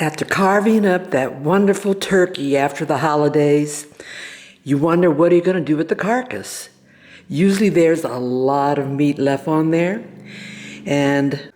After carving up that wonderful turkey after the holidays, you wonder what are you going to do with the carcass. Usually there's a lot of meat left on there, and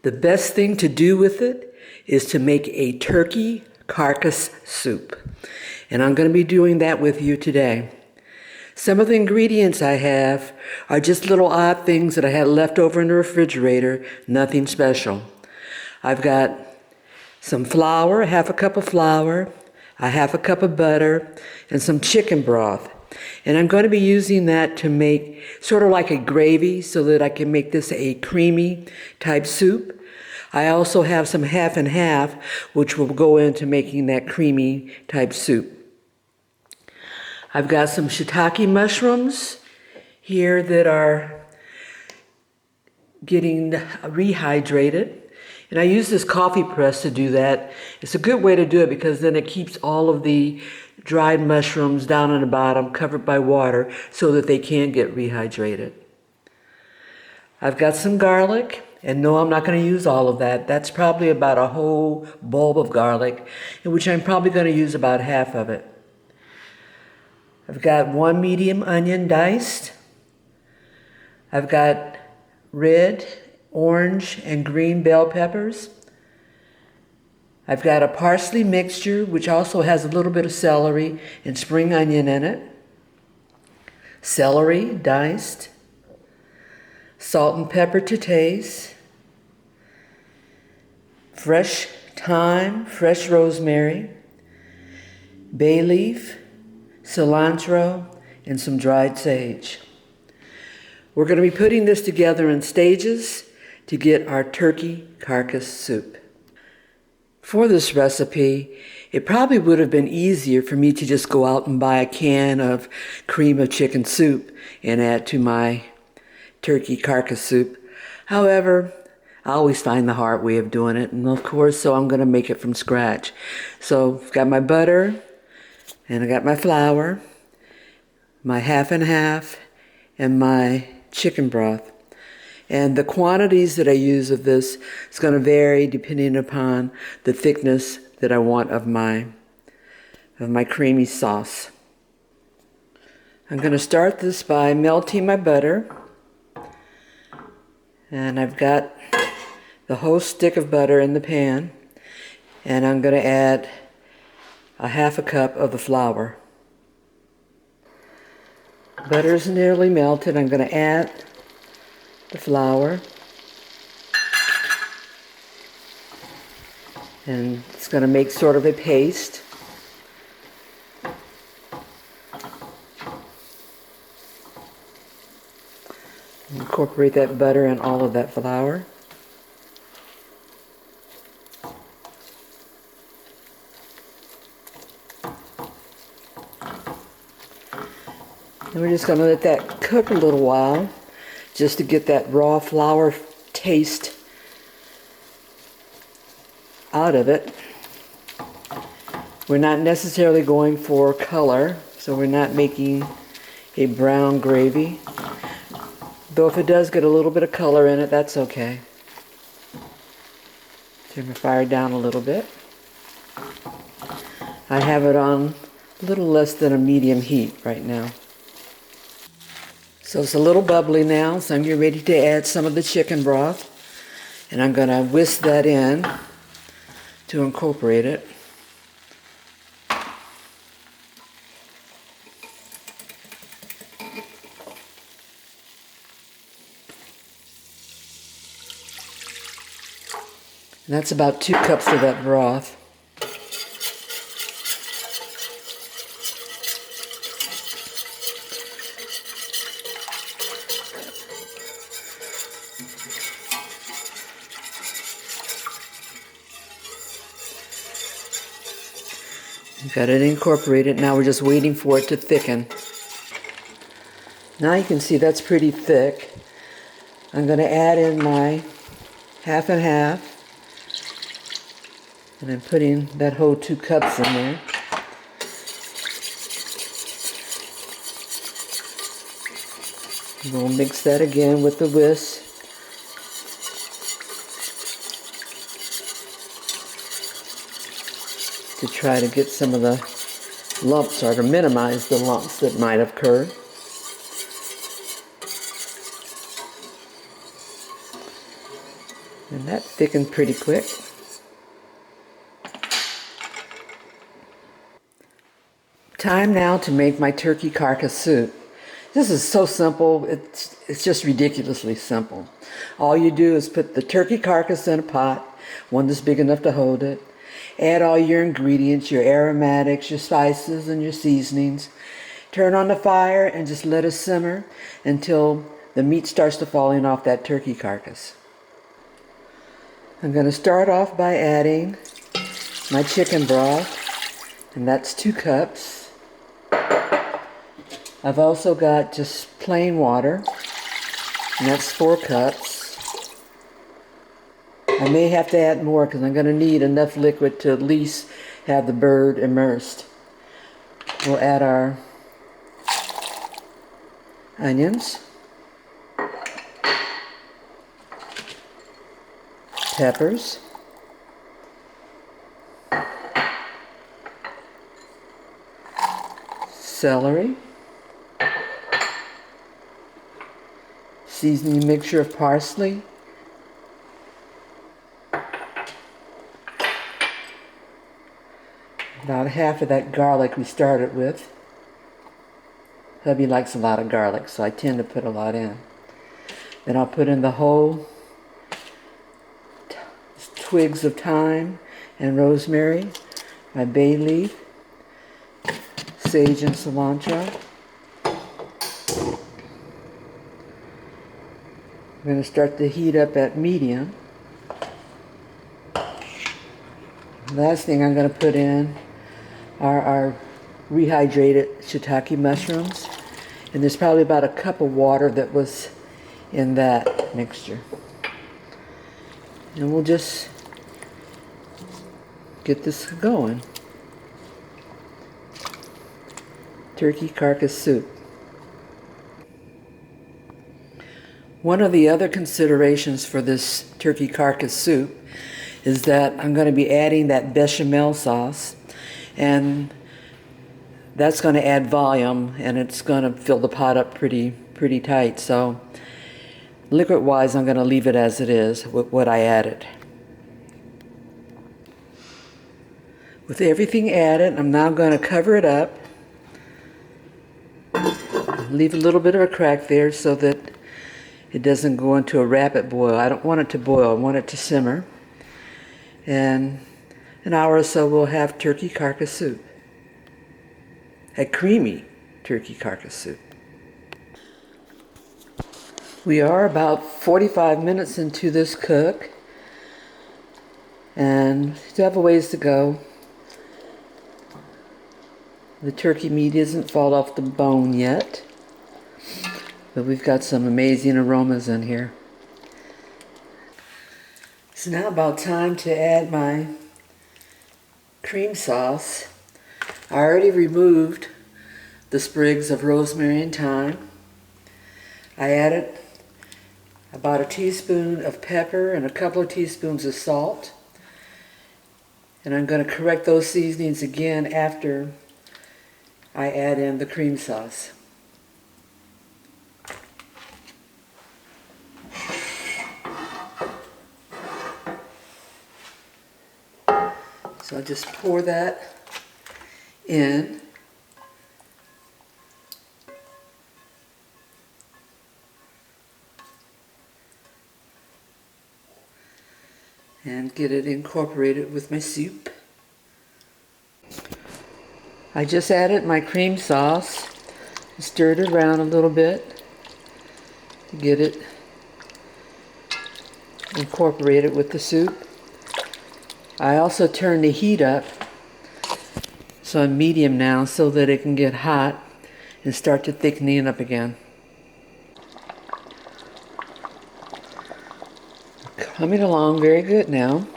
the best thing to do with it is to make a turkey carcass soup. And I'm going to be doing that with you today. Some of the ingredients I have are just little odd things that I had left over in the refrigerator, nothing special. I've got some flour, half a cup of flour, a half a cup of butter, and some chicken broth. And I'm going to be using that to make sort of like a gravy so that I can make this a creamy type soup. I also have some half and half, which will go into making that creamy type soup. I've got some shiitake mushrooms here that are getting rehydrated. And I use this coffee press to do that. It's a good way to do it because then it keeps all of the dried mushrooms down on the bottom covered by water so that they can get rehydrated. I've got some garlic, and no, I'm not going to use all of that. That's probably about a whole bulb of garlic, in which I'm probably going to use about half of it. I've got one medium onion diced. I've got red, orange, and green bell peppers. I've got a parsley mixture, which also has a little bit of celery and spring onion in it. Celery diced. Salt and pepper to taste. Fresh thyme, fresh rosemary. Bay leaf, cilantro, and some dried sage. We're going to be putting this together in stages to get our turkey carcass soup. For this recipe, it probably would have been easier for me to just go out and buy a can of cream of chicken soup and add to my turkey carcass soup. However, I always find the hard way of doing it, and of course, so I'm going to make it from scratch. So I've got my butter, and I got my flour, my half and half, and my chicken broth. And the quantities that I use of this is going to vary depending upon the thickness that I want of my creamy sauce. I'm going to start this by melting my butter. And I've got the whole stick of butter in the pan. And I'm going to add a half a cup of the flour. Butter is nearly melted. I'm going to add the flour, and it's going to make sort of a paste. Incorporate that butter and all of that flour. And we're just going to let that cook a little while, just to get that raw flour taste out of it. We're not necessarily going for color, so we're not making a brown gravy. Though if it does get a little bit of color in it, that's okay. Turn the fire down a little bit. I have it on a little less than a medium heat right now. So it's a little bubbly now, so I'm getting ready to add some of the chicken broth. And I'm going to whisk that in to incorporate it. And that's about 2 cups of that broth. Got it incorporated. Now we're just waiting for it to thicken. Now you can see that's pretty thick. I'm going to add in my half and half. And I'm putting that whole 2 cups in there. We'll mix that again with the whisk. to try to get some of the lumps or to minimize the lumps that might occur. And that thickened pretty quick. Time now to make my turkey carcass soup. This is so simple, it's just ridiculously simple. All you do is put the turkey carcass in a pot, one that's big enough to hold it. Add all your ingredients, your aromatics, your spices, and your seasonings. Turn on the fire and just let it simmer until the meat starts to fall in off that turkey carcass. I'm going to start off by adding my chicken broth, and that's 2 cups. I've also got just plain water, and that's 4 cups. I may have to add more because I'm going to need enough liquid to at least have the bird immersed. We'll add our onions, peppers, celery, seasoning mixture of parsley, about half of that garlic we started with. Hubby likes a lot of garlic, so I tend to put a lot in. Then I'll put in the whole twigs of thyme and rosemary, my bay leaf, sage and cilantro. I'm going to start to heat up at medium. Last thing I'm going to put in are our rehydrated shiitake mushrooms. And there's probably about a cup of water that was in that mixture. And we'll just get this going. Turkey carcass soup. One of the other considerations for this turkey carcass soup is that I'm going to be adding that bechamel sauce, and that's going to add volume, and it's going to fill the pot up pretty tight. So liquid wise, I'm going to leave it as it is with what I added. With everything added, I'm now going to cover it up, leave a little bit of a crack there so that it doesn't go into a rapid boil. I don't want it to boil, I want it to simmer. And an hour or so we'll have turkey carcass soup. A creamy turkey carcass soup. We are about 45 minutes into this cook, and still have a ways to go. The turkey meat isn't fall off the bone yet, but we've got some amazing aromas in here. It's now about time to add my cream sauce. I already removed the sprigs of rosemary and thyme. I added about a teaspoon of pepper and a couple of teaspoons of salt. And I'm going to correct those seasonings again after I add in the cream sauce. So I'll just pour that in. And get it incorporated with my soup. I just added my cream sauce, stirred it around a little bit to get it incorporated with the soup. I also turned the heat up, so I'm medium now, so that it can get hot and start to thickening up again. Coming along very good now.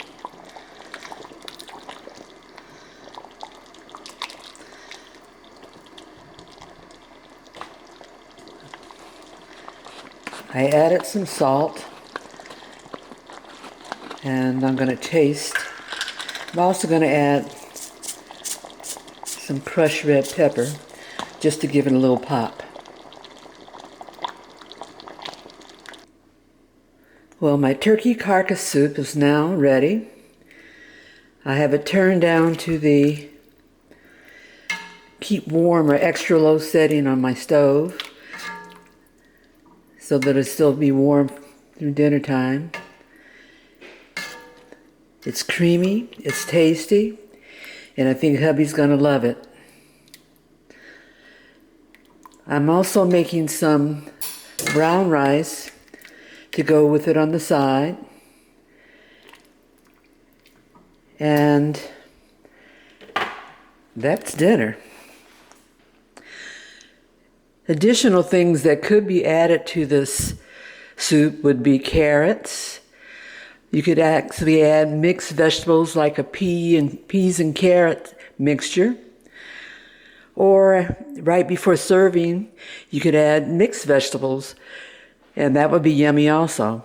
I added some salt, and I'm going to taste. I'm also going to add some crushed red pepper just to give it a little pop. Well, my turkey carcass soup is now ready. I have it turned down to the keep warm or extra low setting on my stove so that it'll still be warm through dinner time. It's creamy, it's tasty, and I think hubby's gonna love it. I'm also making some brown rice to go with it on the side. And that's dinner. Additional things that could be added to this soup would be carrots. You could actually add mixed vegetables like a peas and carrot mixture. Or right before serving, you could add mixed vegetables, and that would be yummy also.